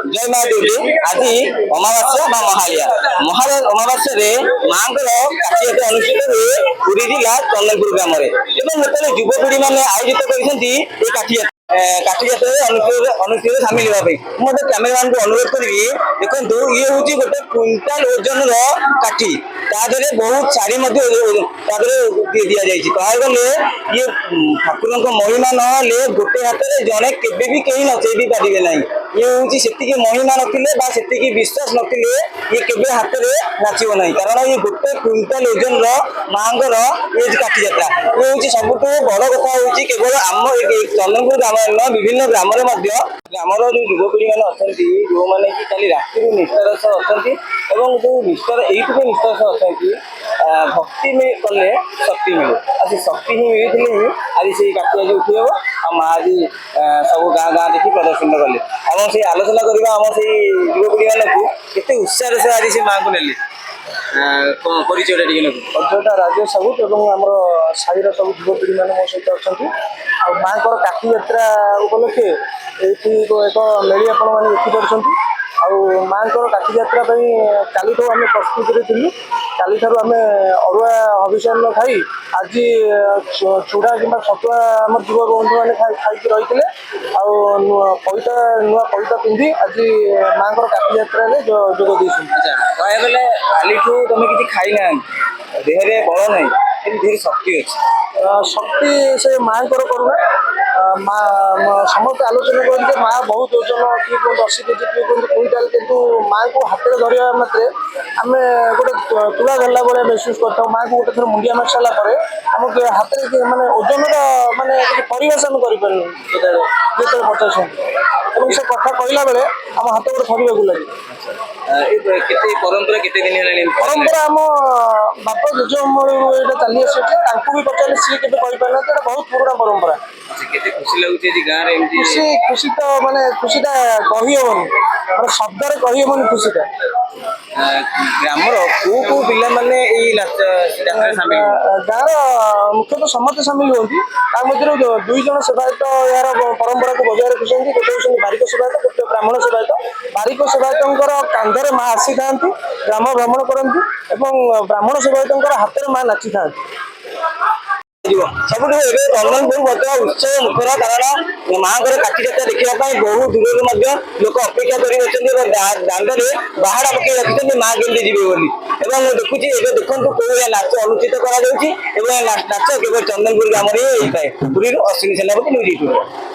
जय माँ देवी आज अमावास्या महालिया अमावास्या माँकर काटियात अनुष्ठित हुए पुरी जिला चंदनपुर ग्राम जो युवपीढ़ी मैंने आयोजित कर काठी जात्रा अनुष्ठित सामिल होगा कैमेरामैन को अनुरोध करी देखो ये हूँ गोटे क्विंटाल ओजन काठी तादे बहुत शाढ़ी दि जागले ये ठाकुर महिमा ना गोटे हाथ में जड़े के कहीं नचेबी पारे ना ये हूँ से महिमा नी विश्वास नी ये केवे हाथ में नाचब ना कारण ये गोटे क्विंटाल ओजन माँगर ये काठी जात्रा ये हूँ सब बड़ कथा हूँ केवल आम चंदनपुर ग्राम विभिन्न ग्राम ग्रामर जो युवपीढ़ी मैंने अच्छा जो मैंने कि खाली राति निष्ठार सह अच्छा जो निष्ठार ये निष्ठार सह अच्छा भक्ति में कले शक्ति मिले आ शक्ति ही मिलते ही आज से काठी आज उठी हम आ माँ आज सब गाँ गाँ देखिए प्रदर्शन कले आम से आलोचना करवा आम से युवपीढ़ी मानक केते उत्साह से आज से माँ को नेले परिचय परिचयटा राजेश साहू और आम साईर सब युवपीढ़ी मैंने मो सहित अच्छा माँ को काठी यात्रा उपलक्षे ये एक मेली आपण मैंने देखिपुं माँ को काठी यात्रा काली आम प्रस्तुत थी काली ठार आम अरुआ हविषान्न खाई आज चूड़ा कि छतुआ आम युवक बंधु मैंने खाई रही पैता नुआ पैता पिंधि आज माँ को काठी यात्रा जोग कहले काली तुम किसी खाई ना देहरे बल ना देह शक्ति अच्छी शक्ति से माँ करुणा समस्त आलोचना कर माँ बहुत ओजन किए कहते 80 केजी किए कहते क्विंटाल कितु माँ को हाथ में धरवा मात्रे आम गोटे तुला धरला भाया महसूस करता माँ को गोटे थर मुंडिया मार सारापर आम हाथ में मानने ओजन मानने परिवेशन कर पचास से कथा कहला बेले आम हाथ गोटे थरवा लगे परंपरा केते दिन है परंपरा आम बाप जेज यहाँ चली आसी भी पचारे सी के बहुत पुराना परंपरा खुशी लगुच गाँव खुशी खुशी तो माने खुशीटा कही हेनी मैं शब्द कही हेनी खुशीटा ग्रामर कौ कौ पिला माने गाँव मुख्यतः समस्त सामिल होती दुई जन सेवायत यार परंपरा को बजाय रखुच्च गोटे बारिक सेवायत गोटे ब्राह्मण सेवायत बारिक सेवायत कांधे माँ आसी था ग्राम भ्रमण करती ब्राह्मण सेवायत हाथ में माँ नाची था सब चंदनपुर उत्सव मुखर कारण माँ को काठी जात्रा देखा बहुत दूर लोक अपेक्षा कर दांडे बाहर पकड़ रखी माँ केमी जी देखुची देखो कौ नाच अनुष्ठित नाच केवल चंदनपुर ग्राम ही पाए पुरी अश्विनी सेनापति न्यूज।